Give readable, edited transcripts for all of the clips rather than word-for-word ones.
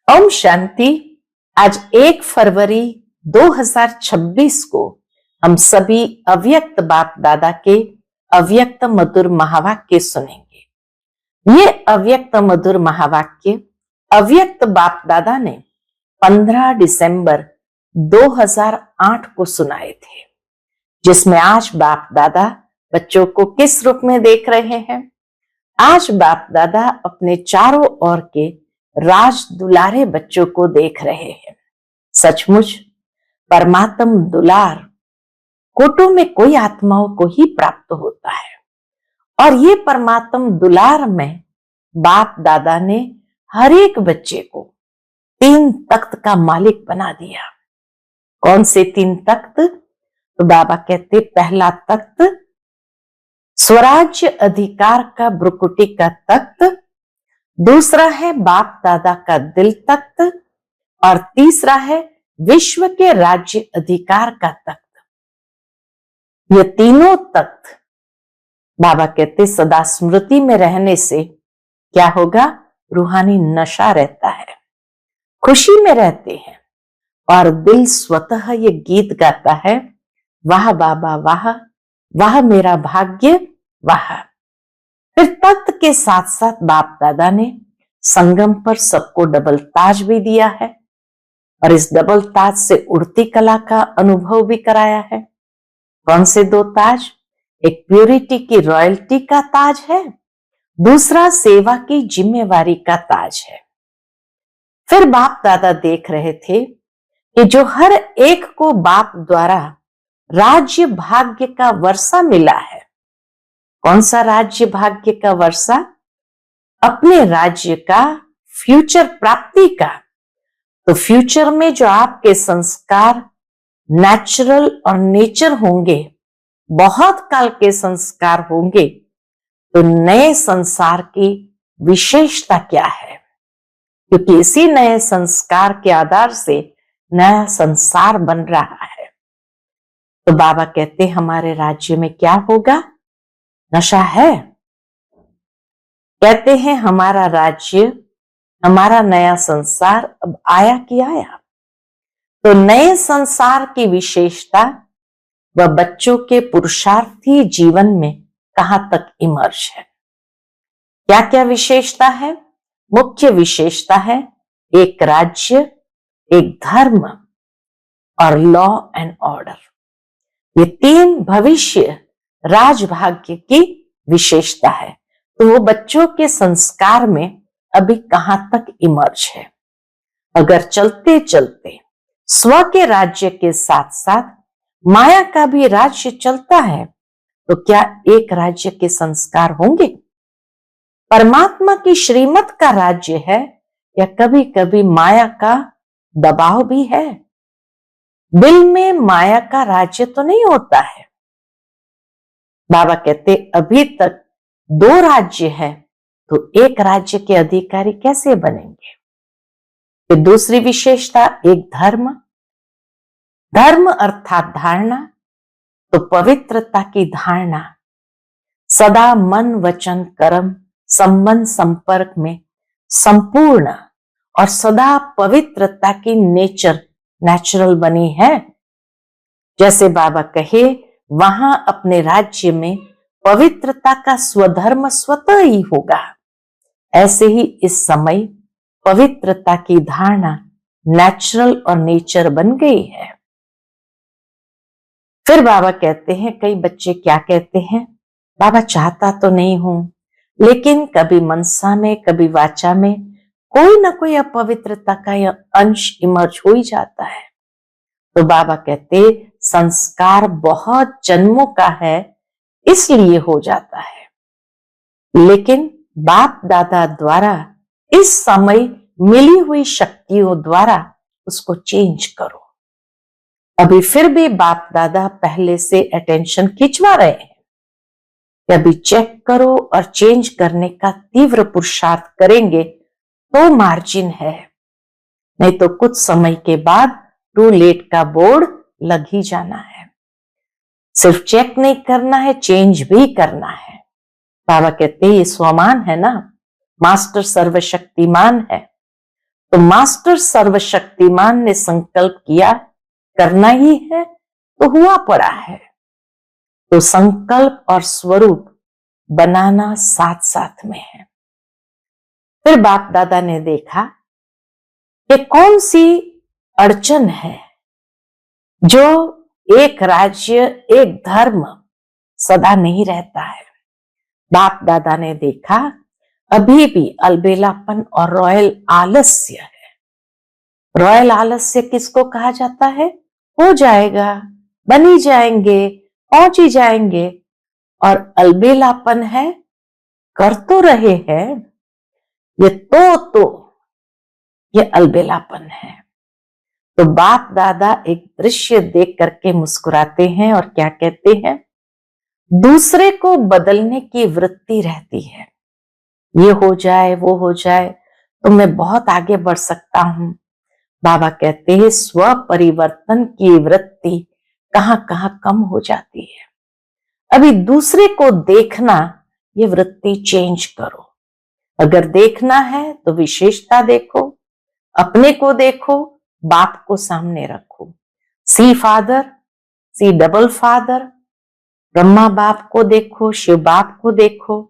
ओम शांति। आज 1 फरवरी 2026 को हम सभी अव्यक्त बाप दादा के अव्यक्त मधुर महावाक्य सुनेंगे। ये अव्यक्त मधुर महावाक्य अव्यक्त बाप दादा ने 15 दिसंबर 2008 को सुनाए थे, जिसमें आज बाप दादा बच्चों को किस रूप में देख रहे हैं। आज बाप दादा अपने चारों ओर के राज दुलारे बच्चों को देख रहे हैं। सचमुच परमात्म दुलार कोटों में कोई आत्माओं को ही प्राप्त होता है, और ये परमात्म दुलार में बाप दादा ने हर एक बच्चे को 3 तख्त का मालिक बना दिया। कौन से 3 तख्त? तो बाबा कहते पहला तख्त स्वराज्य अधिकार का ब्रुकुटी का तख्त, दूसरा है बाप दादा का दिल तख्त, और तीसरा है विश्व के राज्य अधिकार का तख्त। ये तीनों तख्त बाबा कहते सदा स्मृति में रहने से क्या होगा? रूहानी नशा रहता है, खुशी में रहते हैं, और दिल स्वतः ये गीत गाता है, वाह बाबा वाह, वाह मेरा भाग्य वाह। फिर तख्त के साथ साथ बाप दादा ने संगम पर सबको डबल ताज भी दिया है, और इस डबल ताज से उड़ती कला का अनुभव भी कराया है। कौन से 2 ताज? एक प्योरिटी की रॉयल्टी का ताज है, दूसरा सेवा की जिम्मेवारी का ताज है। फिर बाप दादा देख रहे थे कि जो हर एक को बाप द्वारा राज्य भाग्य का वर्षा मिला है। कौन सा राज्य भाग्य का वर्षा? अपने राज्य का, फ्यूचर प्राप्ति का। तो फ्यूचर में जो आपके संस्कार नेचुरल और नेचर होंगे, बहुत काल के संस्कार होंगे, तो नए संसार की विशेषता क्या है? क्योंकि इसी नए संस्कार के आधार से नया संसार बन रहा है। तो बाबा कहते हमारे राज्य में क्या होगा? नशा है। कहते हैं हमारा राज्य, हमारा नया संसार अब आया कि आया। तो नए संसार की विशेषता वह बच्चों के पुरुषार्थी जीवन में कहां तक इमर्ज है। क्या क्या विशेषता है? मुख्य विशेषता है एक राज्य, एक धर्म और लॉ एंड ऑर्डर। ये 3 भविष्य राजभाग्य की विशेषता है। तो वो बच्चों के संस्कार में अभी कहां तक इमर्ज है। अगर चलते चलते स्व के राज्य के साथ साथ माया का भी राज्य चलता है, तो क्या एक राज्य के संस्कार होंगे? परमात्मा की श्रीमत का राज्य है, या कभी कभी माया का दबाव भी है? दिल में माया का राज्य तो नहीं होता है। बाबा कहते अभी तक 2 राज्य है, तो एक राज्य के अधिकारी कैसे बनेंगे? फिर दूसरी विशेषता एक धर्म। धर्म अर्थात धारणा, तो पवित्रता की धारणा, सदा मन वचन कर्म संबंध संपर्क में संपूर्ण और सदा पवित्रता की नेचुरल बनी है। जैसे बाबा कहे वहां अपने राज्य में पवित्रता का स्वधर्म स्वतः ही होगा, ऐसे ही इस समय पवित्रता की धारणा नेचुरल और नेचर बन गई है। फिर बाबा कहते हैं, कई बच्चे क्या कहते हैं, बाबा चाहता तो नहीं हूं, लेकिन कभी मनसा में कभी वाचा में कोई ना कोई अपवित्रता का यह अंश इमर्ज हो ही जाता है। तो बाबा कहते संस्कार बहुत जन्मों का है, इसलिए हो जाता है, लेकिन बाप दादा द्वारा इस समय मिली हुई शक्तियों द्वारा उसको चेंज करो। अभी फिर भी बाप दादा पहले से अटेंशन खिंचवा रहे हैं, अभी चेक करो और चेंज करने का तीव्र पुरुषार्थ करेंगे तो मार्जिन है, नहीं तो कुछ समय के बाद टू लेट का बोर्ड लग ही जाना है। सिर्फ चेक नहीं करना है, चेंज भी करना है। बाबा कहते ये स्वमान है ना, मास्टर सर्वशक्तिमान है, तो मास्टर सर्वशक्तिमान ने संकल्प किया करना ही है, तो हुआ पड़ा है। तो संकल्प और स्वरूप बनाना साथ साथ में है। फिर बाप दादा ने देखा कि कौन सी अड़चन है जो एक राज्य एक धर्म सदा नहीं रहता है। बाप दादा ने देखा अभी भी अलबेलापन और रॉयल आलस्य है। रॉयल आलस्य किसको कहा जाता है? हो जाएगा, बन ही जाएंगे, पहुंच ही जाएंगे। और अलबेलापन है, कर तो रहे हैं, ये ये अलबेलापन है। तो बाप दादा एक दृश्य देख करके मुस्कुराते हैं और क्या कहते हैं? दूसरे को बदलने की वृत्ति रहती है, ये हो जाए वो हो जाए तो मैं बहुत आगे बढ़ सकता हूं। बाबा कहते हैं स्व परिवर्तन की वृत्ति कहां कहां कम हो जाती है। अभी दूसरे को देखना, ये वृत्ति चेंज करो। अगर देखना है तो विशेषता देखो, अपने को देखो, बाप को सामने रखो। See father, see double father, Brahma बाप को देखो, शिव बाप को देखो।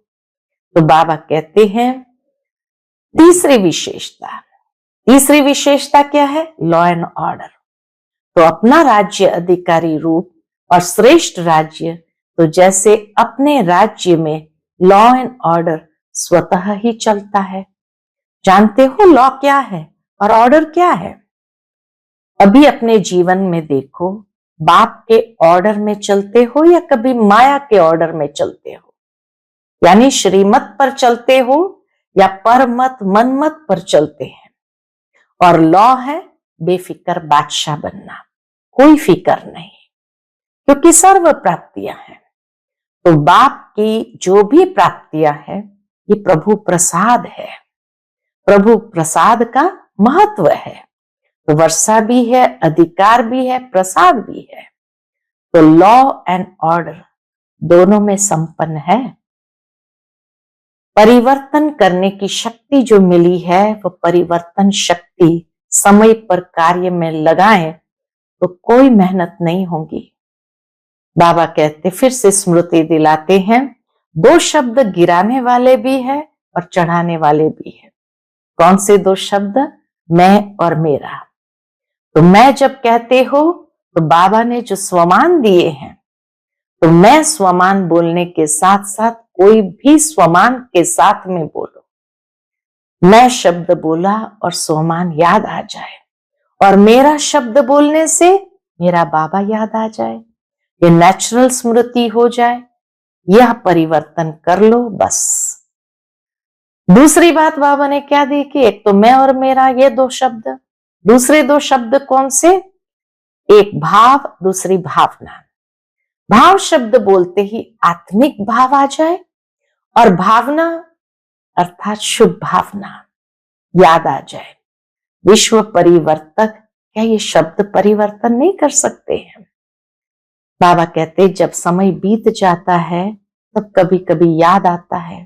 तो बाबा कहते हैं तीसरी विशेषता क्या है? Law and order. तो अपना राज्य अधिकारी रूप और श्रेष्ठ राज्य, तो जैसे अपने राज्य में लॉ एंड ऑर्डर स्वतः ही चलता है। जानते हो लॉ क्या है और ऑर्डर क्या है? अभी अपने जीवन में देखो, बाप के ऑर्डर में चलते हो या कभी माया के ऑर्डर में चलते हो? यानी श्रीमत पर चलते हो या परमत मनमत पर चलते हैं? और लॉ है बेफिक्र बादशाह बनना, कोई फिक्र नहीं, क्योंकि सर्व प्राप्तियां हैं। तो बाप की जो भी प्राप्तियां हैं ये प्रभु प्रसाद है। प्रभु प्रसाद का महत्व है। तो वर्षा भी है, अधिकार भी है, प्रसाद भी है। तो लॉ एंड ऑर्डर दोनों में संपन्न है। परिवर्तन करने की शक्ति जो मिली है, वो परिवर्तन शक्ति समय पर कार्य में लगाएं तो कोई मेहनत नहीं होगी। बाबा कहते, फिर से स्मृति दिलाते हैं, दो शब्द गिराने वाले भी है और चढ़ाने वाले भी है। कौन से दो शब्द? मैं और मेरा। तो मैं जब कहते हो तो बाबा ने जो स्वमान दिए हैं, तो मैं स्वमान बोलने के साथ साथ कोई भी स्वमान के साथ में बोलो। मैं शब्द बोला और स्वमान याद आ जाए, और मेरा शब्द बोलने से मेरा बाबा याद आ जाए, ये नेचुरल स्मृति हो जाए। यह परिवर्तन कर लो बस। दूसरी बात बाबा ने क्या देखी? एक तो मैं और मेरा, ये दो शब्द। दूसरे दो शब्द कौन से? एक भाव, दूसरी भावना। भाव शब्द बोलते ही आत्मिक भाव आ जाए, और भावना अर्थात शुभ भावना याद आ जाए। विश्व परिवर्तक, क्या ये शब्द परिवर्तन नहीं कर सकते हैं? बाबा कहते जब समय बीत जाता है तब कभी कभी याद आता है,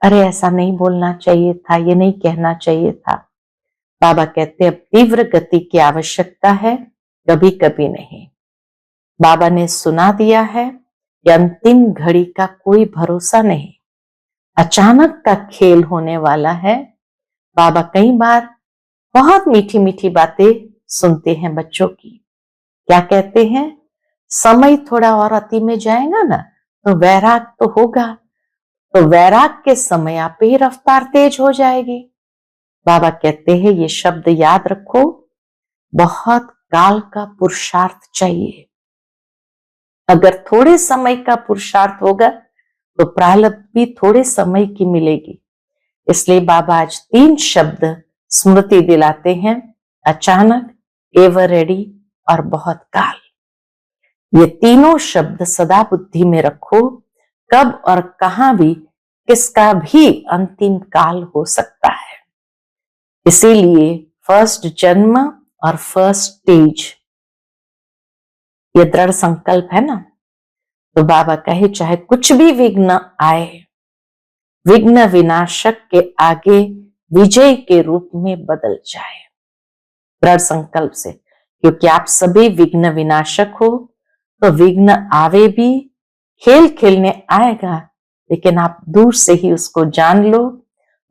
अरे ऐसा नहीं बोलना चाहिए था, ये नहीं कहना चाहिए था। बाबा कहते अब तीव्र गति की आवश्यकता है, कभी कभी नहीं। बाबा ने सुना दिया है कि अंतिम घड़ी का कोई भरोसा नहीं, अचानक का खेल होने वाला है। बाबा कई बार बहुत मीठी मीठी बातें सुनते हैं बच्चों की। क्या कहते हैं? समय थोड़ा और अति में जाएगा ना तो वैराग तो होगा, तो वैराग के समय आप ही रफ्तार तेज हो जाएगी। बाबा कहते हैं ये शब्द याद रखो, बहुत काल का पुरुषार्थ चाहिए। अगर थोड़े समय का पुरुषार्थ होगा तो प्रारब्ध भी थोड़े समय की मिलेगी। इसलिए बाबा आज 3 शब्द स्मृति दिलाते हैं, अचानक, एवर रेडी और बहुत काल। ये तीनों शब्द सदा बुद्धि में रखो, कब और कहां भी किसका भी अंतिम काल हो सकता है। इसीलिए फर्स्ट जन्म और फर्स्ट स्टेज, ये दृढ़ संकल्प है ना। तो बाबा कहे चाहे कुछ भी विघ्न आए, विघ्न विनाशक के आगे विजय के रूप में बदल जाए, दृढ़ संकल्प से। क्योंकि आप सभी विघ्न विनाशक हो, तो विघ्न आवे भी, खेल खेलने आएगा, लेकिन आप दूर से ही उसको जान लो।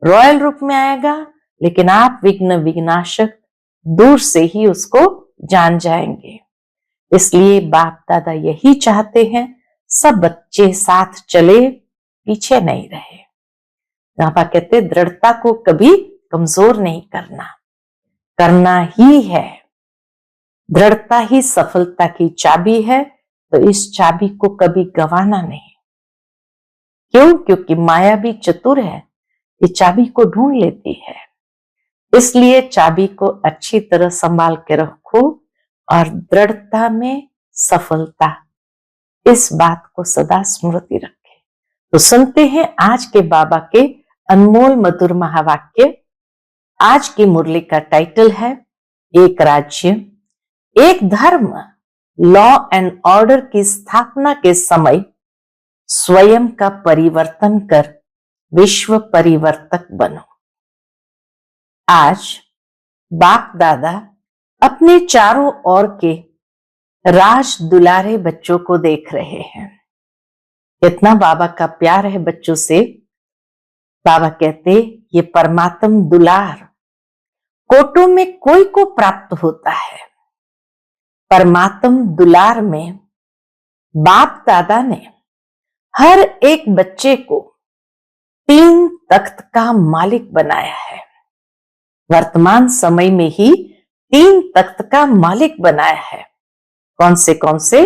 रॉयल रूप में आएगा, लेकिन आप विघ्न विनाशक दूर से ही उसको जान जाएंगे। इसलिए बाप दादा यही चाहते हैं, सब बच्चे साथ चले, पीछे नहीं रहे। बाबा कहते दृढ़ता को कभी कमजोर नहीं करना, करना ही है। दृढ़ता ही सफलता की चाबी है, तो इस चाबी को कभी गंवाना नहीं। क्यों? क्योंकि माया भी चतुर है, ये चाबी को ढूंढ लेती है। इसलिए चाबी को अच्छी तरह संभाल के रखो और दृढ़ता में सफलता, इस बात को सदा स्मृति रखे। तो सुनते हैं आज के बाबा के अनमोल मधुर महावाक्य। आज की मुरली का टाइटल है एक राज्य एक धर्म। लॉ एंड ऑर्डर की स्थापना के समय स्वयं का परिवर्तन कर विश्व परिवर्तक बनो। आज बाप दादा अपने चारों ओर के राज दुलारे बच्चों को देख रहे हैं। कितना बाबा का प्यार है बच्चों से। बाबा कहते ये परमात्म दुलार कोटों में कोई को प्राप्त होता है। परमात्म दुलार में बाप दादा ने हर एक बच्चे को 3 तख्त का मालिक बनाया है। वर्तमान समय में ही 3 तख्त का मालिक बनाया है। कौन से?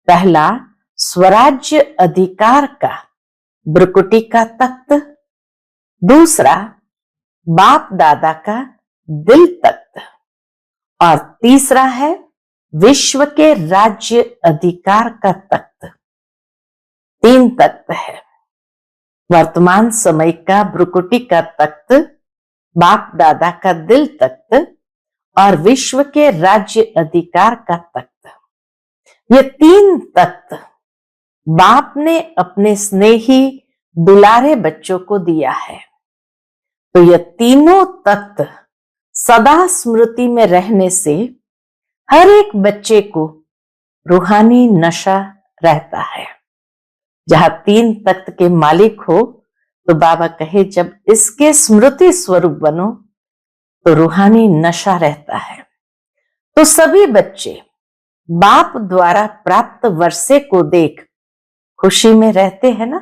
पहला स्वराज्य अधिकार का ब्रकुटी का तख्त, दूसरा बाप दादा का दिल तख्त, और तीसरा है विश्व के राज्य अधिकार का तख्त। 3 तख्त है। वर्तमान समय का ब्रकुटी का तख्त, बाप दादा का दिल तख्त और विश्व के राज्य अधिकार का तख्त। ये 3 तख्त बाप ने अपने स्नेही दुलारे बच्चों को दिया है। तो ये तीनों तख्त सदा स्मृति में रहने से हर एक बच्चे को रूहानी नशा रहता है। जहां 3 तख्त के मालिक हो, तो बाबा कहे जब इसके स्मृति स्वरूप बनो तो रूहानी नशा रहता है। तो सभी बच्चे बाप द्वारा प्राप्त वर्षे को देख खुशी में रहते हैं ना।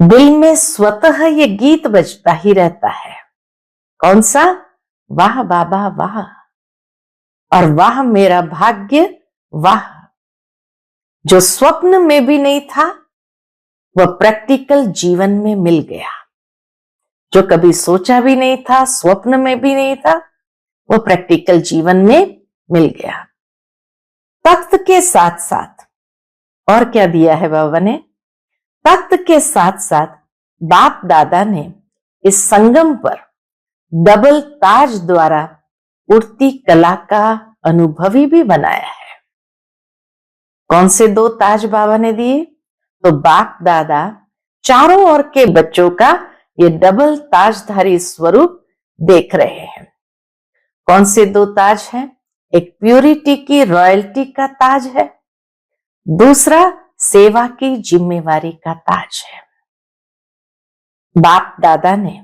दिल में स्वतः ये गीत बजता ही रहता है। कौन सा? वाह बाबा वाह, और वाह मेरा भाग्य वाह। जो स्वप्न में भी नहीं था वह प्रैक्टिकल जीवन में मिल गया। जो कभी सोचा भी नहीं था, स्वप्न में भी नहीं था, वो प्रैक्टिकल जीवन में मिल गया। तख्त के साथ साथ और क्या दिया है बाबा ने? तख्त के साथ साथ बाप दादा ने इस संगम पर डबल ताज द्वारा उड़ती कला का अनुभवी भी बनाया है। कौन से 2 ताज बाबा ने दिए? तो बाप दादा चारों ओर के बच्चों का ये डबल ताजधारी स्वरूप देख रहे हैं। कौन से 2 ताज हैं? एक प्यूरिटी की रॉयल्टी का ताज है, दूसरा सेवा की जिम्मेवारी का ताज है। बाप दादा ने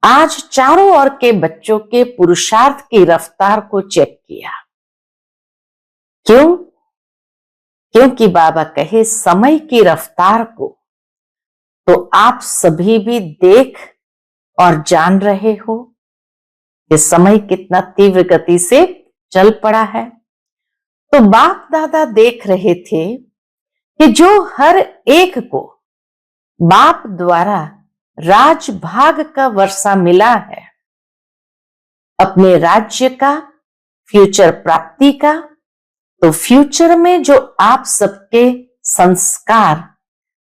आज चारों ओर के बच्चों के पुरुषार्थ की रफ्तार को चेक किया। क्यों? क्योंकि बाबा कहे समय की रफ्तार को तो आप सभी भी देख और जान रहे हो कि समय कितना तीव्र गति से चल पड़ा है। तो बाप दादा देख रहे थे कि जो हर एक को बाप द्वारा राजभाग का वर्षा मिला है, अपने राज्य का, फ्यूचर प्राप्ति का, तो फ्यूचर में जो आप सबके संस्कार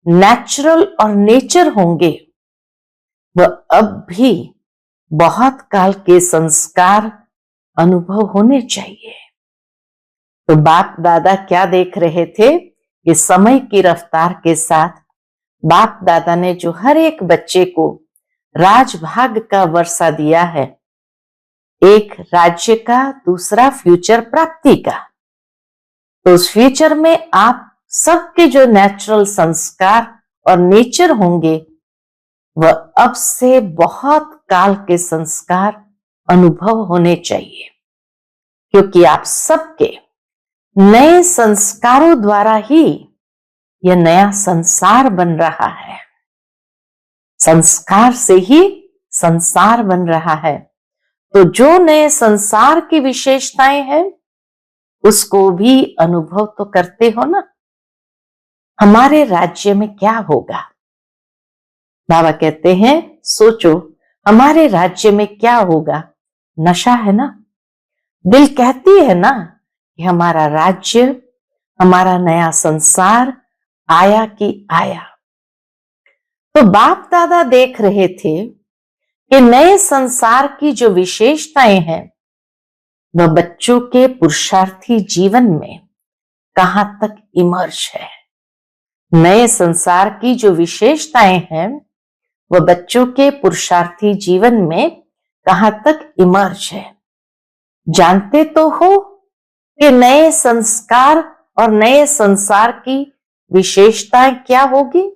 नेचुरल और नेचर होंगे, वह अब भी बहुत काल के संस्कार अनुभव होने चाहिए। तो बाप दादा क्या देख रहे थे कि समय की रफ्तार के साथ बाप दादा ने जो हर एक बच्चे को राजभाग का वर्षा दिया है, एक राज्य का, दूसरा फ्यूचर प्राप्ति का। तो उस फ्यूचर में आप सबके जो नेचुरल संस्कार और नेचर होंगे वह अब से बहुत काल के संस्कार अनुभव होने चाहिए, क्योंकि आप सबके नए संस्कारों द्वारा ही यह नया संसार बन रहा है। संस्कार से ही संसार बन रहा है। तो जो नए संसार की विशेषताएं हैं उसको भी अनुभव तो करते हो ना। हमारे राज्य में क्या होगा? बाबा कहते हैं सोचो हमारे राज्य में क्या होगा। नशा है ना। दिल कहती है ना कि हमारा राज्य, हमारा नया संसार आया कि आया। तो बाप दादा देख रहे थे कि नए संसार की जो विशेषताएं हैं वह बच्चों के पुरुषार्थी जीवन में कहां तक इमर्ज है। नए संसार की जो विशेषताएं हैं वह बच्चों के पुरुषार्थी जीवन में कहां तक इमर्ज है। जानते तो हो कि नए संस्कार और नए संसार की विशेषताएं क्या होगी?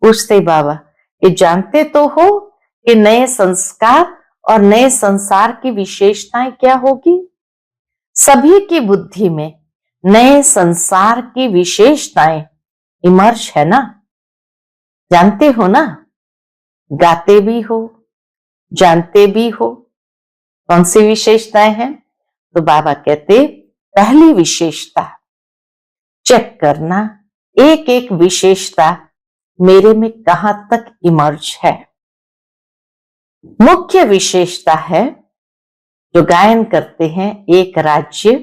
पूछते बाबा कि जानते तो हो कि नए संस्कार और नए संसार की विशेषताएं क्या होगी? सभी की बुद्धि में नए संसार की विशेषताएं इमर्ज है ना। जानते हो ना, गाते भी हो, जानते भी हो। कौन सी विशेषताएं हैं? तो बाबा कहते पहली विशेषता चेक करना, एक एक विशेषता मेरे में कहां तक इमर्ज है। मुख्य विशेषता है जो गायन करते हैं, एक राज्य,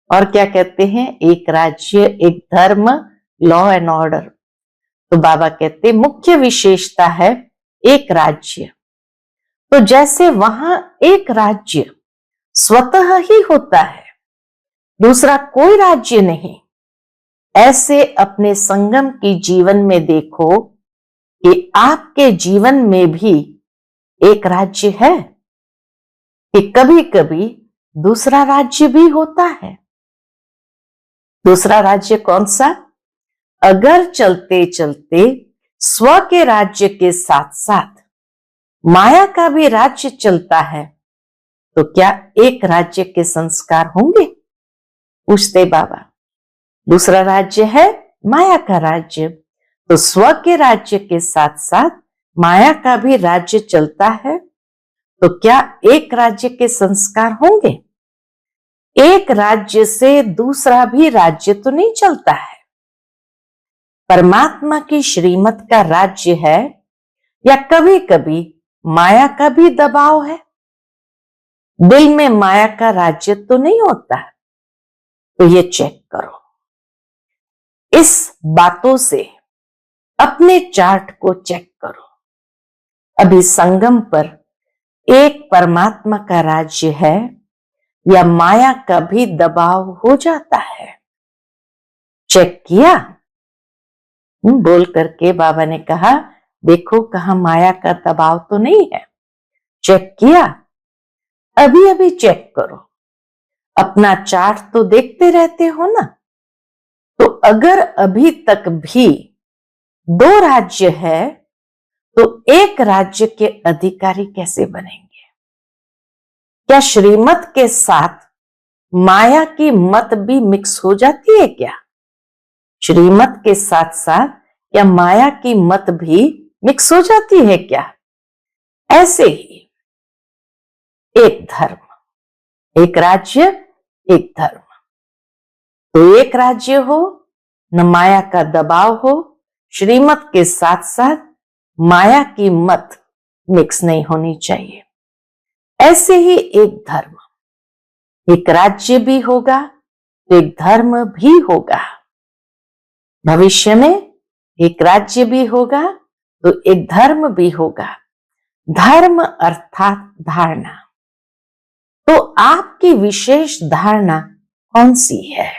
और क्या कहते हैं, एक राज्य, एक धर्म, लॉ एंड ऑर्डर। तो बाबा कहते मुख्य विशेषता है एक राज्य। तो जैसे वहां एक राज्य स्वतः ही होता है, दूसरा कोई राज्य नहीं, ऐसे अपने संगम की जीवन में देखो कि आपके जीवन में भी एक राज्य है, कि कभी कभी दूसरा राज्य भी होता है। दूसरा राज्य कौन सा? अगर चलते चलते स्व के राज्य के साथ साथ माया का भी राज्य चलता है तो क्या एक राज्य के संस्कार होंगे? पूछते बाबा। दूसरा राज्य है माया का राज्य, तो स्व के राज्य के साथ साथ माया का भी राज्य चलता है, तो क्या एक राज्य के संस्कार होंगे? एक राज्य से दूसरा भी राज्य तो नहीं चलता है। परमात्मा की श्रीमत का राज्य है या कभी कभी माया का भी दबाव है? दिल में माया का राज्य तो नहीं होता। तो ये चेक करो। इस बातों से अपने चार्ट को चेक करो। अभी संगम पर एक परमात्मा का राज्य है या माया का भी दबाव हो जाता है? चेक किया? बोल करके बाबा ने कहा देखो कहां माया का दबाव तो नहीं है। चेक किया? अभी अभी चेक करो। अपना चार्ट तो देखते रहते हो ना। तो अगर अभी तक भी दो राज्य है तो एक राज्य के अधिकारी कैसे बनेंगे? क्या श्रीमत के साथ माया की मत भी मिक्स हो जाती है क्या? श्रीमत के साथ साथ क्या माया की मत भी मिक्स हो जाती है क्या? ऐसे ही एक धर्म, एक राज्य, एक धर्म। तो एक राज्य हो, न माया का दबाव हो, श्रीमत के साथ साथ माया की मत मिक्स नहीं होनी चाहिए। ऐसे ही एक धर्म, एक राज्य भी होगा तो एक धर्म भी होगा। भविष्य में एक राज्य भी होगा तो एक धर्म भी होगा। धर्म अर्थात धारणा। तो आपकी विशेष धारणा कौन सी है?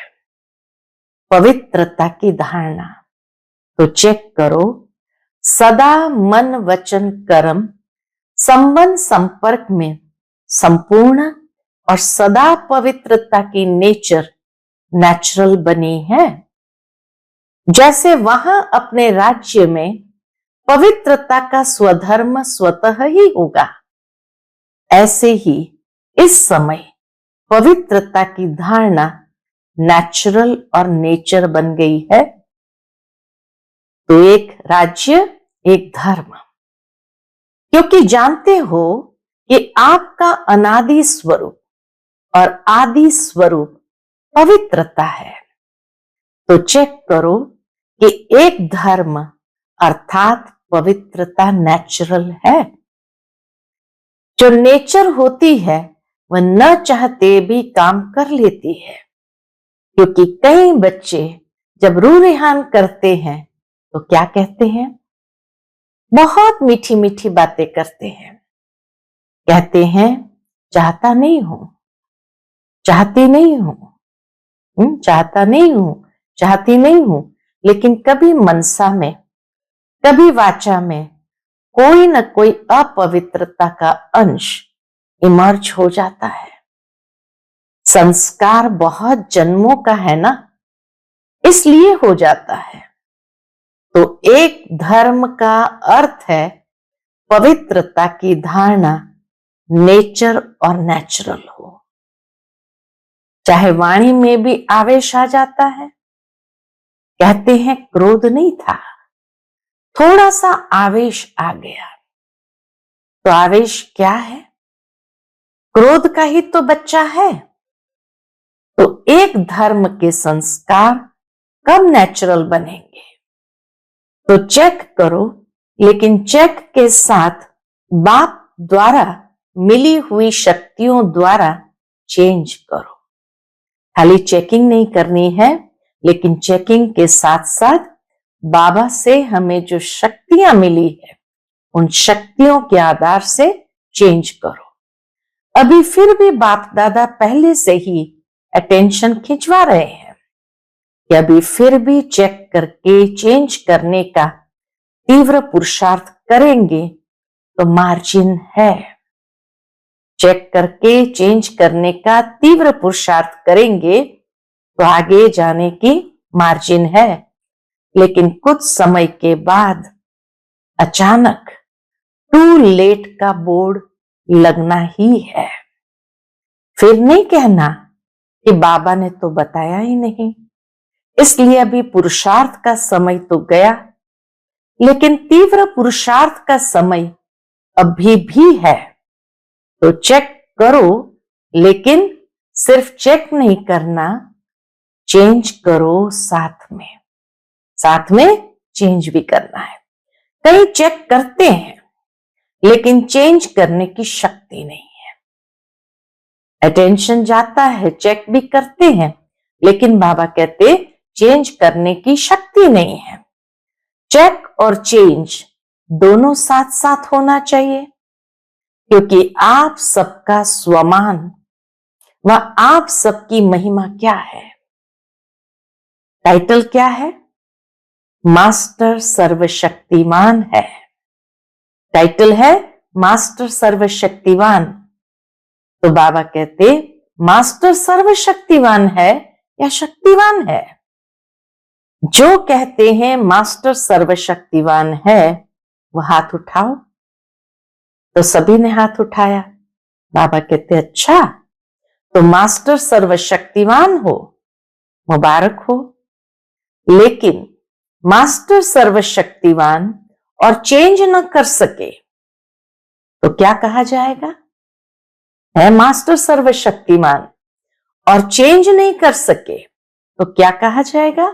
पवित्रता की धारणा। तो चेक करो सदा मन वचन कर्म संबंध संपर्क में संपूर्ण और सदा पवित्रता की नेचुरल बनी है। जैसे वहां अपने राज्य में पवित्रता का स्वधर्म स्वतः ही होगा, ऐसे ही इस समय पवित्रता की धारणा नेचुरल और नेचर बन गई है। तो एक राज्य, एक धर्म, क्योंकि जानते हो कि आपका अनादि स्वरूप और आदि स्वरूप पवित्रता है, तो चेक करो कि एक धर्म अर्थात पवित्रता नेचुरल है। जो नेचर होती है वह न चाहते भी काम कर लेती है, क्योंकि कई बच्चे जब रूह-रेहान करते हैं तो क्या कहते हैं? बहुत मीठी मीठी बातें करते हैं। कहते हैं चाहता नहीं हूं, चाहती नहीं हूं, चाहता नहीं हूं, चाहती नहीं हूं, लेकिन कभी मनसा में, कभी वाचा में कोई न कोई अपवित्रता का अंश इमर्ज हो जाता है। संस्कार बहुत जन्मों का है ना, इसलिए हो जाता है। तो एक धर्म का अर्थ है पवित्रता की धारणा नेचर और नेचुरल हो। चाहे वाणी में भी आवेश आ जाता है, कहते हैं क्रोध नहीं था, थोड़ा सा आवेश आ गया। तो आवेश क्या है? क्रोध का ही तो बच्चा है। तो एक धर्म के संस्कार कब नेचुरल बनेंगे? तो चेक करो, लेकिन चेक के साथ बाप द्वारा मिली हुई शक्तियों द्वारा चेंज करो। खाली चेकिंग नहीं करनी है, लेकिन चेकिंग के साथ साथ बाबा से हमें जो शक्तियां मिली है उन शक्तियों के आधार से चेंज करो। अभी फिर भी बाप दादा पहले से ही अटेंशन खिंचवा रहे हैं कि अभी फिर भी चेक करके चेंज करने का तीव्र पुरुषार्थ करेंगे तो मार्जिन है। चेक करके चेंज करने का तीव्र पुरुषार्थ करेंगे तो आगे जाने की मार्जिन है, लेकिन कुछ समय के बाद अचानक टू लेट का बोर्ड लगना ही है। फिर नहीं कहना कि बाबा ने तो बताया ही नहीं, इसलिए अभी पुरुषार्थ का समय तो गया, लेकिन तीव्र पुरुषार्थ का समय अभी भी है। तो चेक करो, लेकिन सिर्फ चेक नहीं करना, चेंज करो साथ में चेंज भी करना है। कई चेक करते हैं लेकिन चेंज करने की शक्ति नहीं है। अटेंशन जाता है, चेक भी करते हैं, लेकिन बाबा कहते चेंज करने की शक्ति नहीं है। चेक और चेंज दोनों साथ साथ होना चाहिए, क्योंकि आप सबका स्वमान व आप सबकी महिमा क्या है? टाइटल क्या है? मास्टर सर्वशक्तिमान है। टाइटल है मास्टर सर्वशक्तिवान। तो बाबा कहते मास्टर सर्वशक्तिवान है या शक्तिवान है? जो कहते हैं मास्टर सर्वशक्तिवान है वो हाथ उठाओ। तो सभी ने हाथ उठाया। बाबा कहते अच्छा, तो मास्टर सर्वशक्तिवान हो, मुबारक हो। लेकिन मास्टर सर्वशक्तिवान और चेंज न कर सके तो क्या कहा जाएगा? है मास्टर सर्वशक्तिमान और चेंज नहीं कर सके तो क्या कहा जाएगा?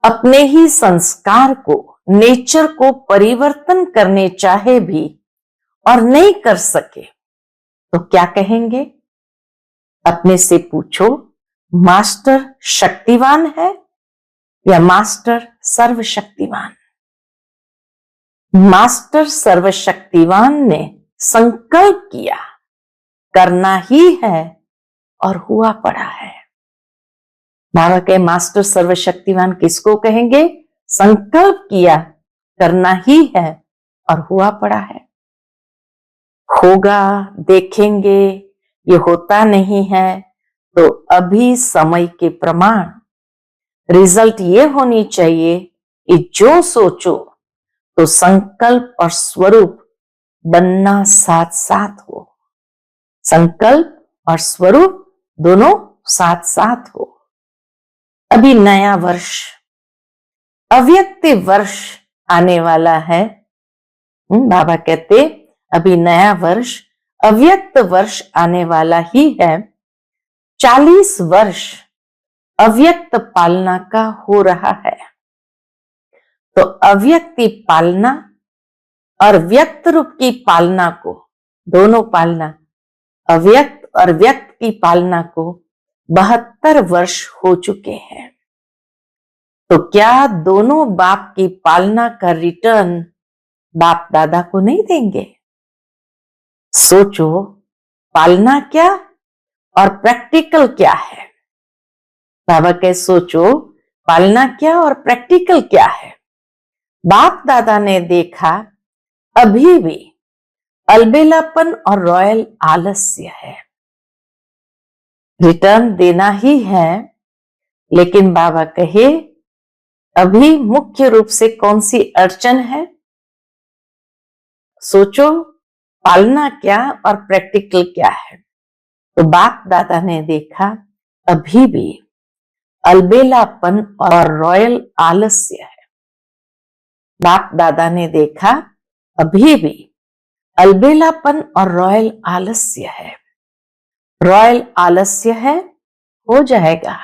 अपने ही संस्कार को, नेचर को परिवर्तन करने चाहे भी और नहीं कर सके तो क्या कहेंगे? अपने से पूछो, मास्टर शक्तिवान है या मास्टर सर्वशक्तिवान? मास्टर सर्वशक्तिवान ने संकल्प किया, करना ही है और हुआ पड़ा है। बाबा के मास्टर सर्वशक्तिवान किसको कहेंगे? संकल्प किया करना ही है और हुआ पड़ा है। होगा, देखेंगे, ये होता नहीं है, तो अभी समय के प्रमाण रिजल्ट ये होनी चाहिए कि जो सोचो तो संकल्प और स्वरूप बनना साथ साथ हो। संकल्प और स्वरूप दोनों साथ साथ हो। अभी नया वर्ष, अव्यक्त वर्ष आने वाला है। बाबा कहते अभी नया वर्ष, अव्यक्त वर्ष आने वाला ही है। 40 वर्ष अव्यक्त पालना का हो रहा है। तो अव्यक्ति पालना और व्यक्त रूप की पालना को, दोनों पालना, अव्यक्त और व्यक्त की पालना को 72 वर्ष हो चुके हैं। तो क्या दोनों बाप की पालना का रिटर्न बाप दादा को नहीं देंगे? सोचो, पालना क्या और प्रैक्टिकल क्या है। बाबा कहे सोचो, पालना क्या और प्रैक्टिकल क्या है। बाप दादा ने देखा अभी भी अलबेलापन और रॉयल आलस्य है। रिटर्न देना ही है, लेकिन बाबा कहे अभी मुख्य रूप से कौन सी अड़चन है। सोचो, पालना क्या और प्रैक्टिकल क्या है। तो बाप दादा ने देखा अभी भी अलबेलापन और रॉयल आलस्य है। बाप दादा ने देखा अभी भी अलबेलापन और रॉयल आलस्य है। रॉयल आलस्य है, हो जाएगा।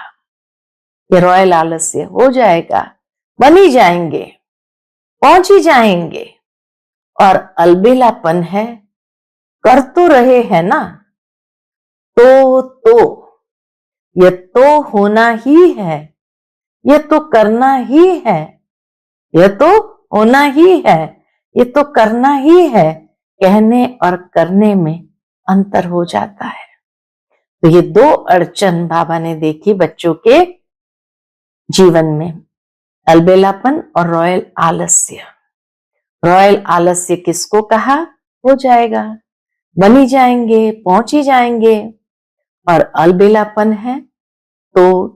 ये रॉयल आलस्य हो जाएगा, बन ही जाएंगे, पहुंच ही जाएंगे। और अलबेलापन है, कर तो रहे हैं ना, तो ये तो होना ही है, ये तो करना ही है, ये तो होना ही है, ये तो करना ही है। कहने और करने में अंतर हो जाता है। तो ये दो अड़चन बाबा ने देखी बच्चों के जीवन में, अलबेलापन और रॉयल आलस्य। रॉयल आलस्य किसको कहा? हो जाएगा, बन ही जाएंगे, पहुंच ही जाएंगे। और अलबेलापन है तो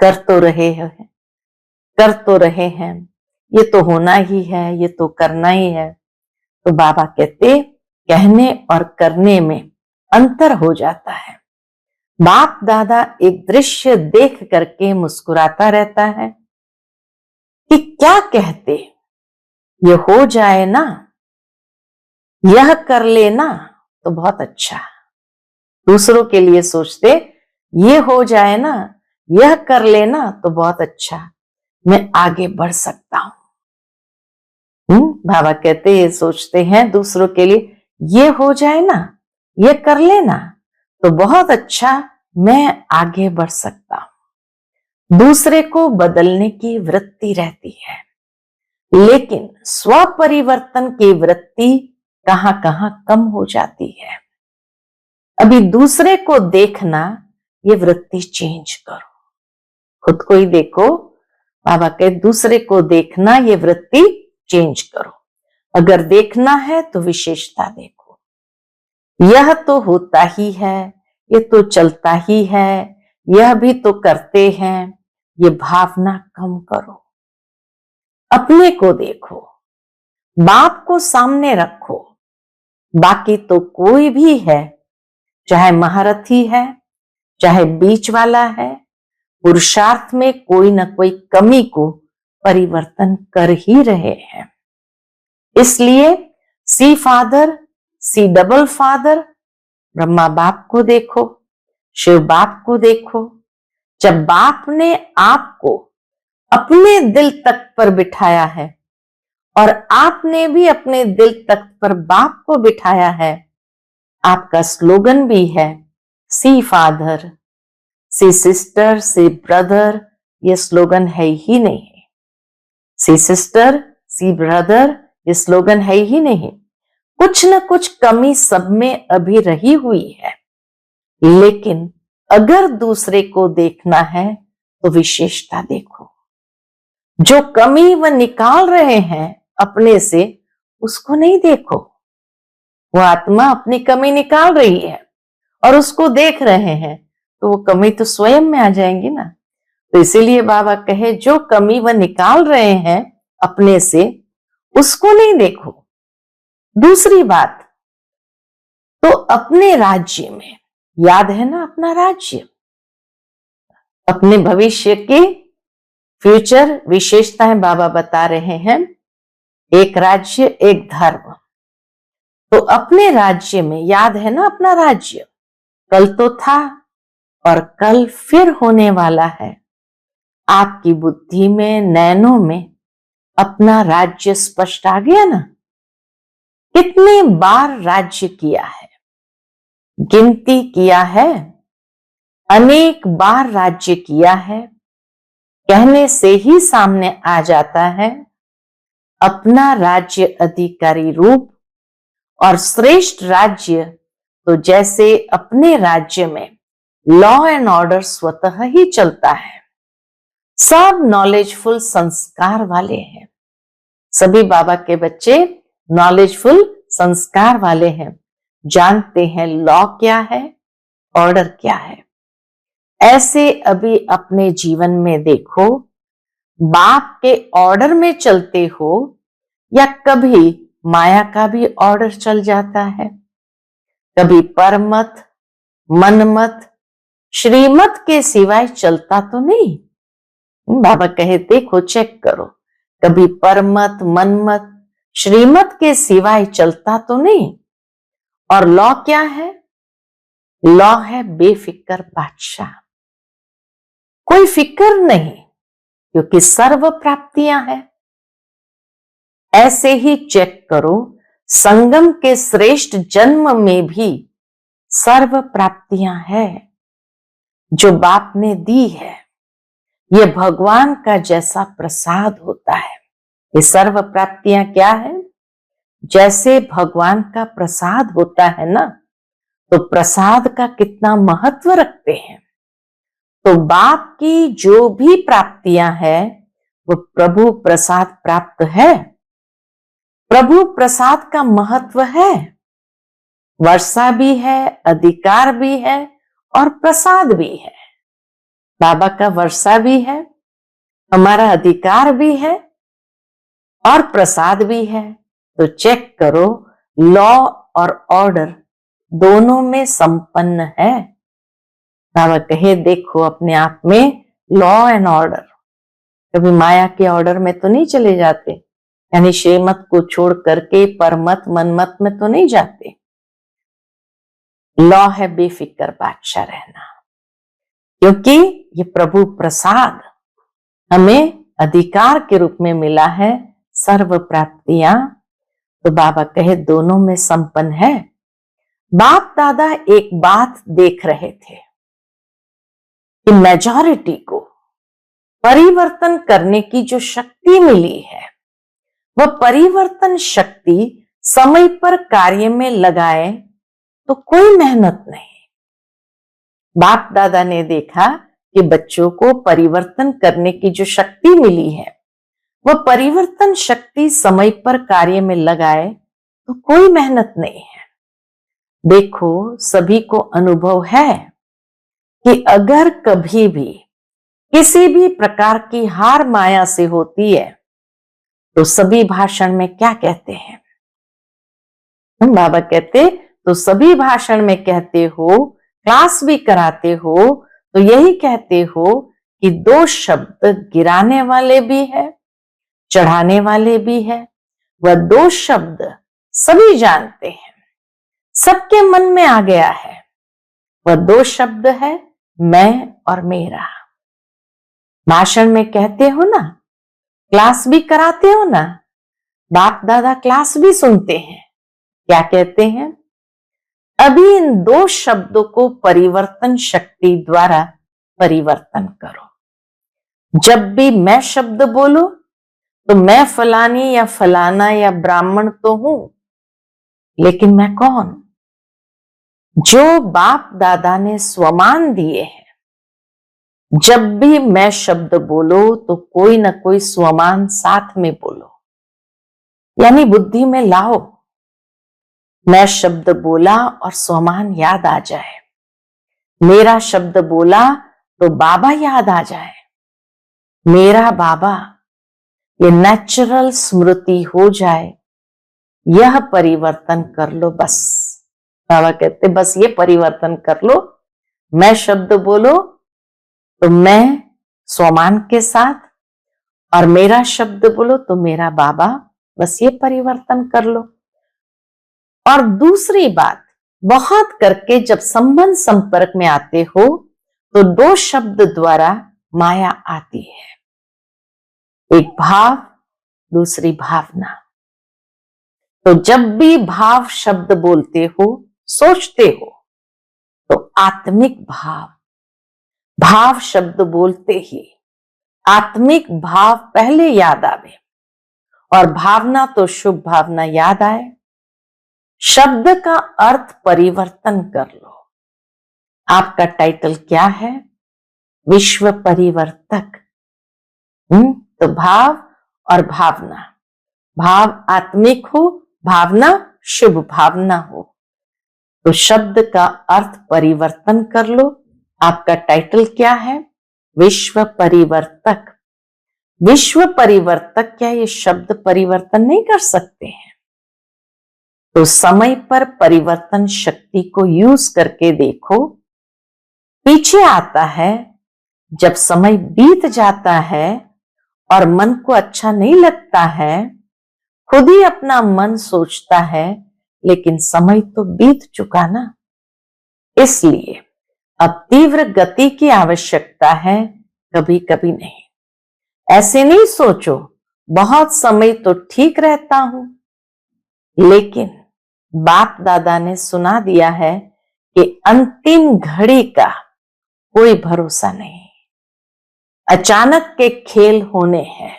कर तो रहे हैं, कर तो रहे हैं, ये तो होना ही है, ये तो करना ही है। तो बाबा कहते कहने और करने में अंतर हो जाता है। बाप दादा एक दृश्य देख करके मुस्कुराता रहता है कि क्या कहते, ये हो जाए ना, यह कर लेना तो बहुत अच्छा। दूसरों के लिए सोचते ये हो जाए ना, यह कर लेना तो बहुत अच्छा, मैं आगे बढ़ सकता हूं। बाबा कहते ये सोचते हैं दूसरों के लिए, ये हो जाए ना, ये कर लेना तो बहुत अच्छा, मैं आगे बढ़ सकता हूं। दूसरे को बदलने की वृत्ति रहती है, लेकिन स्व परिवर्तन की वृत्ति कहां कहां कम हो जाती है। अभी दूसरे को देखना, ये वृत्ति चेंज करो। खुद को ही देखो, बाबा कहे दूसरे को देखना, ये वृत्ति चेंज करो। अगर देखना है तो विशेषता देखो, यह तो होता ही है, ये तो चलता ही है, यह भी तो करते हैं, ये भावना कम करो। अपने को देखो, बाप को सामने रखो। बाकी तो कोई भी है, चाहे महारथी है, चाहे बीच वाला है, पुरुषार्थ में कोई न कोई कमी को परिवर्तन कर ही रहे हैं। इसलिए see father, see double father, Brahma बाप को देखो, शिव बाप को देखो। जब बाप ने आपको अपने दिल तख्त पर बिठाया है और आपने भी अपने दिल तख्त पर बाप को बिठाया है, आपका स्लोगन भी है सी फादर, सी सिस्टर, सी ब्रदर। ये स्लोगन है ही नहीं। सी सिस्टर, सी ब्रदर, ये स्लोगन है ही नहीं। कुछ न कुछ कमी सब में अभी रही हुई है, लेकिन अगर दूसरे को देखना है तो विशेषता देखो। जो कमी वह निकाल रहे हैं अपने से, उसको नहीं देखो। वो आत्मा अपनी कमी निकाल रही है और उसको देख रहे हैं, तो वो कमी तो स्वयं में आ जाएंगी ना। तो इसीलिए बाबा कहे जो कमी वह निकाल रहे हैं अपने से, उसको नहीं देखो। दूसरी बात, तो अपने राज्य में, याद है ना अपना राज्य, अपने भविष्य की फ्यूचर विशेषताएं बाबा बता रहे हैं। एक राज्य, एक धर्म। तो अपने राज्य में, याद है ना अपना राज्य, कल तो था और कल फिर होने वाला है। आपकी बुद्धि में, नैनों में अपना राज्य स्पष्ट आ गया ना। कितने बार राज्य किया है, गिनती किया है, अनेक बार राज्य किया है। कहने से ही सामने आ जाता है अपना राज्य अधिकारी रूप और श्रेष्ठ राज्य। तो जैसे अपने राज्य में लॉ एंड ऑर्डर स्वतः ही चलता है, सब नॉलेजफुल संस्कार वाले हैं, सभी बाबा के बच्चे नॉलेजफुल संस्कार वाले हैं, जानते हैं लॉ क्या है, ऑर्डर क्या है। ऐसे अभी अपने जीवन में देखो, बाप के ऑर्डर में चलते हो या कभी माया का भी ऑर्डर चल जाता है। कभी परमत, मनमत, श्रीमत के सिवाय चलता तो नहीं। बाबा कहे देखो, चेक करो, कभी परमत, मनमत, श्रीमत के सिवाय चलता तो नहीं। और लॉ क्या है? लॉ है बेफिक्र बादशाह, कोई फिक्र नहीं, क्योंकि सर्व प्राप्तियां हैं। ऐसे ही चेक करो, संगम के श्रेष्ठ जन्म में भी सर्व प्राप्तियां हैं जो बाप ने दी है। ये भगवान का जैसा प्रसाद होता है। ये सर्व प्राप्तियां क्या है? जैसे भगवान का प्रसाद होता है ना, तो प्रसाद का कितना महत्व रखते हैं। तो बाप की जो भी प्राप्तियां हैं वो प्रभु प्रसाद प्राप्त है। प्रभु प्रसाद का महत्व है, वर्षा भी है, अधिकार भी है और प्रसाद भी है। बाबा का वर्षा भी है, हमारा अधिकार भी है और प्रसाद भी है। तो चेक करो, लॉ और ऑर्डर दोनों में संपन्न है। बाबा कहे देखो अपने आप में लॉ एंड ऑर्डर, कभी माया के ऑर्डर में तो नहीं चले जाते, यानी श्रीमत को छोड़ करके परमत, मनमत में तो नहीं जाते। लॉ है बेफिक्र बादशाह रहना, क्योंकि ये प्रभु प्रसाद हमें अधिकार के रूप में मिला है, सर्व प्राप्तियां। तो बाबा कहे दोनों में संपन्न है। बाप दादा एक बात देख रहे थे कि मेजॉरिटी को परिवर्तन करने की जो शक्ति मिली है, वह परिवर्तन शक्ति समय पर कार्य में लगाए तो कोई मेहनत नहीं। बाप दादा ने देखा कि बच्चों को परिवर्तन करने की जो शक्ति मिली है, वह परिवर्तन शक्ति समय पर कार्य में लगाए तो कोई मेहनत नहीं है। देखो सभी को अनुभव है कि अगर कभी भी किसी भी प्रकार की हार माया से होती है तो सभी भाषण में क्या कहते हैं? बाबा कहते तो सभी भाषण में कहते हो, क्लास भी कराते हो तो यही कहते हो कि दो शब्द गिराने वाले भी है, चढ़ाने वाले भी है। वह दो शब्द सभी जानते हैं, सबके मन में आ गया है। वह दो शब्द है मैं और मेरा। भाषण में कहते हो ना, क्लास भी कराते हो ना, बाप दादा क्लास भी सुनते हैं। क्या कहते हैं? अभी इन दो शब्दों को परिवर्तन शक्ति द्वारा परिवर्तन करो। जब भी मैं शब्द बोलो तो मैं फलानी या फलाना या ब्राह्मण तो हूं, लेकिन मैं कौन? जो बाप दादा ने स्वमान दिए हैं, जब भी मैं शब्द बोलो तो कोई ना कोई स्वमान साथ में बोलो, यानी बुद्धि में लाओ। मैं शब्द बोला और स्वमान याद आ जाए, मेरा शब्द बोला तो बाबा याद आ जाए, मेरा बाबा, ये नेचुरल स्मृति हो जाए। यह परिवर्तन कर लो बस। बाबा कहते बस ये परिवर्तन कर लो। मैं शब्द बोलो तो मैं स्वमान के साथ, और मेरा शब्द बोलो तो मेरा बाबा। बस ये परिवर्तन कर लो। और दूसरी बात, बहुत करके जब संबंध संपर्क में आते हो तो दो शब्द द्वारा माया आती है, एक भाव, दूसरी भावना। तो जब भी भाव शब्द बोलते हो, सोचते हो, तो आत्मिक भाव, भाव शब्द बोलते ही आत्मिक भाव पहले याद आवे, और भावना तो शुभ भावना याद आए। शब्द का अर्थ परिवर्तन कर लो। आपका टाइटल क्या है? विश्व परिवर्तक। तो भाव और भावना, भाव आत्मिक हो, भावना शुभ भावना हो, तो शब्द का अर्थ परिवर्तन कर लो। आपका टाइटल क्या है? विश्व परिवर्तक। विश्व परिवर्तक क्या ये शब्द परिवर्तन नहीं कर सकते हैं? तो समय पर परिवर्तन शक्ति को यूज करके देखो। पीछे आता है, जब समय बीत जाता है और मन को अच्छा नहीं लगता है, खुद ही अपना मन सोचता है, लेकिन समय तो बीत चुका ना। इसलिए अब तीव्र गति की आवश्यकता है, कभी कभी नहीं। ऐसे नहीं सोचो बहुत समय तो ठीक रहता हूं, लेकिन बाप दादा ने सुना दिया है कि अंतिम घड़ी का कोई भरोसा नहीं, अचानक के खेल होने हैं।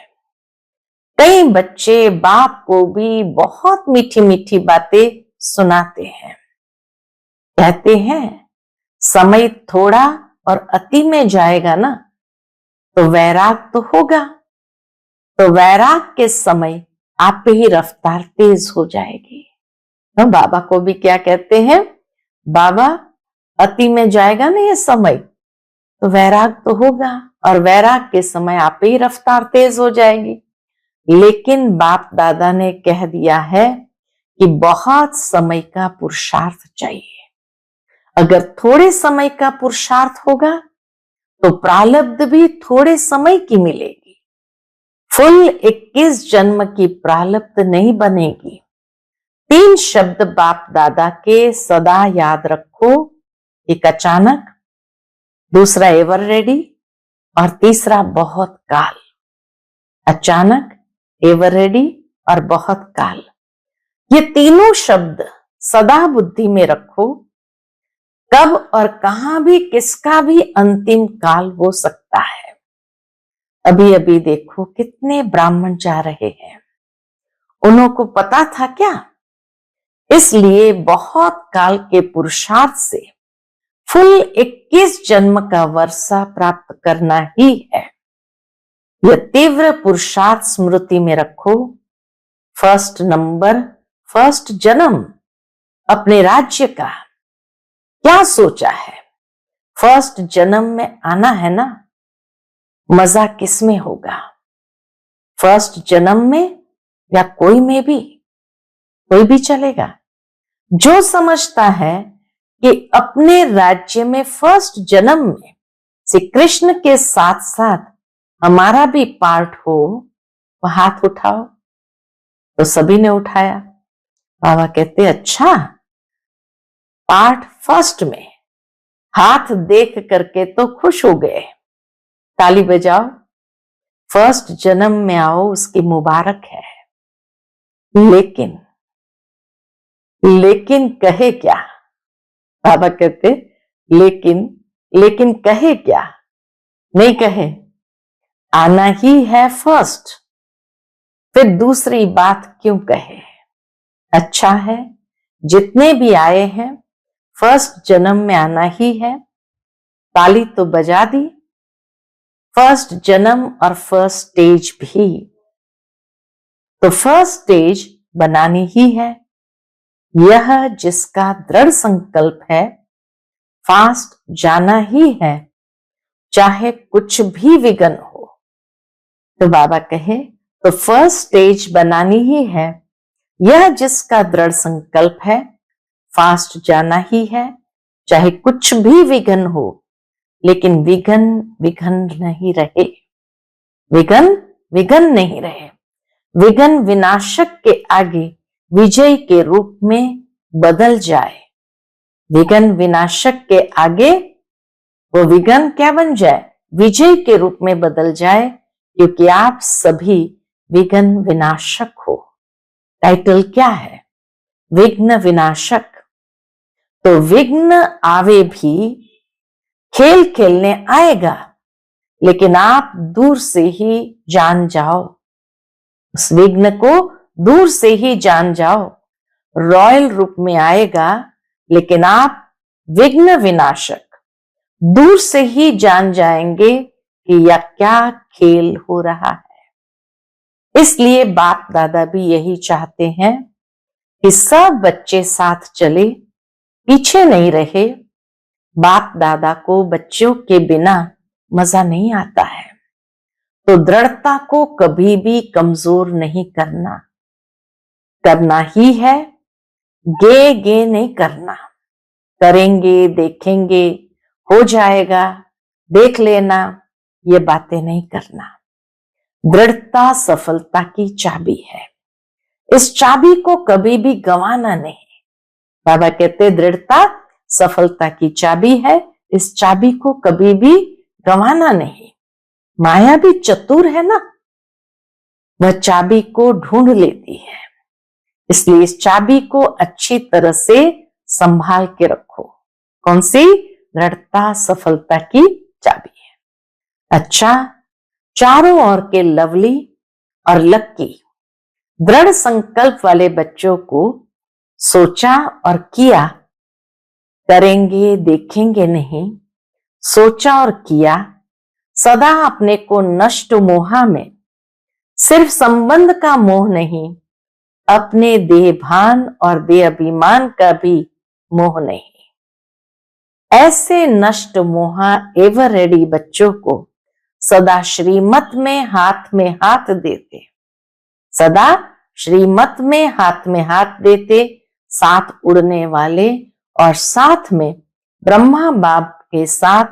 कई बच्चे बाप को भी बहुत मीठी मीठी बातें सुनाते हैं, कहते हैं समय थोड़ा और अति में जाएगा ना तो वैराग तो होगा, तो वैराग के समय आप पे ही रफ्तार तेज हो जाएगी। तो बाबा को भी क्या कहते हैं? बाबा अति में जाएगा ना ये समय तो वैराग तो होगा, और वैराग के समय आप पे ही रफ्तार तेज हो जाएगी। लेकिन बाप दादा ने कह दिया है कि बहुत समय का पुरुषार्थ चाहिए। अगर थोड़े समय का पुरुषार्थ होगा तो प्रारब्ध भी थोड़े समय की मिलेगी, फुल 21 जन्म की प्रारब्ध नहीं बनेगी। 3 शब्द बाप दादा के सदा याद रखो, एक अचानक, दूसरा एवर रेडी, और तीसरा बहुत काल। अचानक, एवर रेडी और बहुत काल, ये तीनों शब्द सदा बुद्धि में रखो। कब और कहां भी किसका भी अंतिम काल हो सकता है। अभी अभी देखो कितने ब्राह्मण जा रहे हैं, उनको पता था क्या? इसलिए बहुत काल के पुरुषार्थ से फुल 21 जन्म का वर्षा प्राप्त करना ही है। यह तीव्र पुरुषार्थ स्मृति में रखो। फर्स्ट नंबर, फर्स्ट जन्म अपने राज्य का क्या सोचा है? फर्स्ट जन्म में आना है ना, मजा किसमें होगा? फर्स्ट जन्म में या कोई में भी, कोई भी चलेगा। जो समझता है कि अपने राज्य में फर्स्ट जन्म में श्री कृष्ण के साथ साथ हमारा भी पार्ट हो, वो हाथ उठाओ। तो सभी ने उठाया। बाबा कहते अच्छा, पार्ट फर्स्ट में, हाथ देख करके तो खुश हो गए, ताली बजाओ। फर्स्ट जन्म में आओ, उसकी मुबारक है। लेकिन कहे क्या? बाबा कहते लेकिन कहे क्या? नहीं कहे, आना ही है फर्स्ट, फिर दूसरी बात क्यों कहे? अच्छा है, जितने भी आए हैं फर्स्ट जन्म में आना ही है। ताली तो बजा दी, फर्स्ट जन्म और फर्स्ट स्टेज भी। तो फर्स्ट स्टेज बनानी ही है। यह जिसका दृढ़ संकल्प है, फास्ट जाना ही है, चाहे कुछ भी विघ्न हो। तो बाबा कहे तो फर्स्ट स्टेज बनानी ही है। यह जिसका दृढ़ संकल्प है, फास्ट जाना ही है, चाहे कुछ भी विघ्न हो। लेकिन विघ्न नहीं रहे, विघ्न नहीं रहे। विघ्न विनाशक के आगे विजय के रूप में बदल जाए। विघ्न विनाशक के आगे वो विघ्न क्या बन जाए? विजय के रूप में बदल जाए, क्योंकि आप सभी विघ्न विनाशक हो। टाइटल क्या है? विघ्न विनाशक। तो विघ्न आवे भी, खेल खेलने आएगा, लेकिन आप दूर से ही जान जाओ। उस विघ्न को दूर से ही जान जाओ। रॉयल रूप में आएगा, लेकिन आप विघ्न विनाशक दूर से ही जान जाएंगे कि यह क्या खेल हो रहा है। इसलिए बाप दादा भी यही चाहते हैं कि सब बच्चे साथ चले, पीछे नहीं रहे। बाप दादा को बच्चों के बिना मजा नहीं आता है। तो दृढ़ता को कभी भी कमजोर नहीं करना, करना ही है। गे नहीं करना। करेंगे, देखेंगे, हो जाएगा, देख लेना, ये बातें नहीं करना। दृढ़ता सफलता की चाबी है। इस चाबी को कभी भी गंवाना नहीं। बाबा कहते दृढ़ता सफलता की चाबी है, इस चाबी को कभी भी गंवाना नहीं। माया भी चतुर है ना, वह चाबी को ढूंढ लेती है। इसलिए इस चाबी को अच्छी तरह से संभाल के रखो। कौन सी? दृढ़ता सफलता की चाबी है। अच्छा, चारों ओर के लवली और लक्की दृढ़ संकल्प वाले बच्चों को सोचा और किया, करेंगे देखेंगे नहीं, सोचा और किया। सदा अपने को नष्ट मोहा में, सिर्फ संबंध का मोह नहीं, अपने देह भान और देह अभिमान का भी मोह नहीं। ऐसे नष्ट मोहा एवर रेडी बच्चों को सदा श्रीमत में हाथ देते, सदा श्रीमत में हाथ देते, साथ उड़ने वाले और साथ में ब्रह्मा बाप के साथ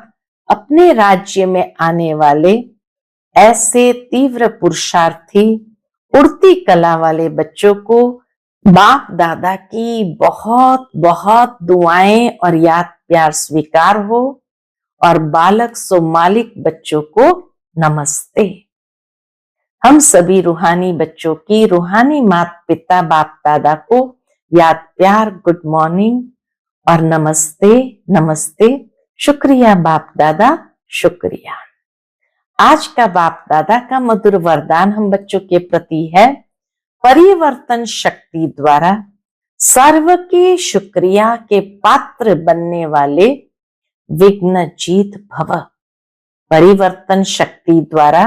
अपने राज्य में आने वाले ऐसे तीव्र पुरुषार्थी उड़ती कला वाले बच्चों को बाप दादा की बहुत बहुत दुआएं और याद प्यार स्वीकार हो। और बालक सो मालिक बच्चों को नमस्ते। हम सभी रूहानी बच्चों की रूहानी माता पिता बाप दादा को याद प्यार गुड मॉर्निंग और नमस्ते नमस्ते। शुक्रिया बाप दादा, शुक्रिया। आज का बाप दादा का मधुर वरदान हम बच्चों के प्रति है, परिवर्तन शक्ति द्वारा सर्व के शुक्रिया के पात्र बनने वाले विघ्न जीत भव। परिवर्तन शक्ति द्वारा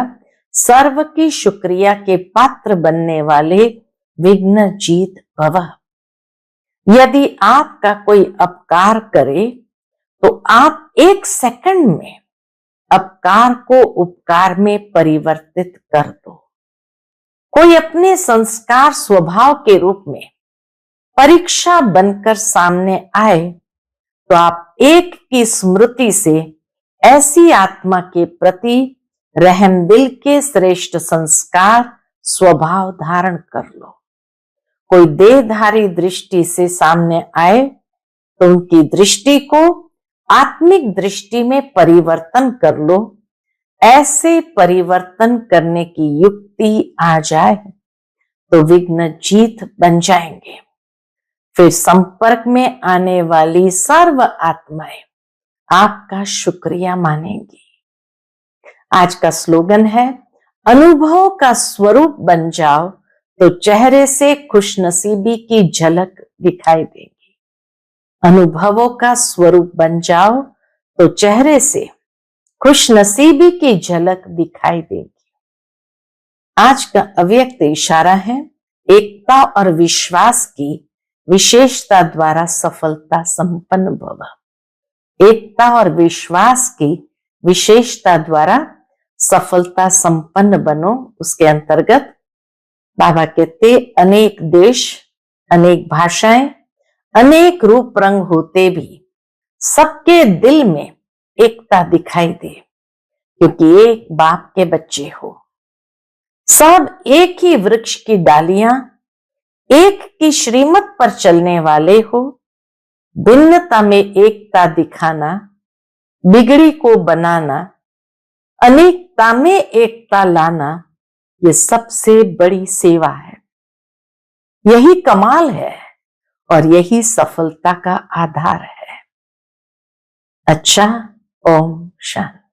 सर्व के शुक्रिया के पात्र बनने वाले विघ्न जीत भव। यदि आपका कोई अपकार करे तो आप 1 सेकंड में अपकार को उपकार में परिवर्तित कर दो। कोई अपने संस्कार स्वभाव के रूप में परीक्षा बनकर सामने आए तो आप एक की स्मृति से ऐसी आत्मा के प्रति रहम दिल के श्रेष्ठ संस्कार स्वभाव धारण कर लो। कोई देहधारी दृष्टि से सामने आए तो उनकी दृष्टि को आत्मिक दृष्टि में परिवर्तन कर लो। ऐसे परिवर्तन करने की युक्ति आ जाए तो विघ्न जीत बन जाएंगे। फिर संपर्क में आने वाली सर्व आत्माएं आपका शुक्रिया मानेंगी। आज का स्लोगन है, अनुभव का स्वरूप बन जाओ तो चेहरे से खुशनसीबी की झलक दिखाई देगी। अनुभवों का स्वरूप बन जाओ तो चेहरे से खुशनसीबी की झलक दिखाई देगी। आज का अव्यक्त इशारा है, एकता और विश्वास की विशेषता द्वारा सफलता संपन्न भव। एकता और विश्वास की विशेषता द्वारा सफलता संपन्न बनो। उसके अंतर्गत बाबा कहते, अनेक देश, अनेक भाषाएं, अनेक रूप रंग होते भी सबके दिल में एकता दिखाई दे, क्योंकि एक बाप के बच्चे हो। सब एक ही वृक्ष की डालियां, एक की श्रीमत पर चलने वाले हो। भिन्नता में एकता दिखाना, बिगड़ी को बनाना, अनेकता में एकता लाना, ये सबसे बड़ी सेवा है। यही कमाल है और यही सफलता का आधार है। अच्छा, ओम शांति।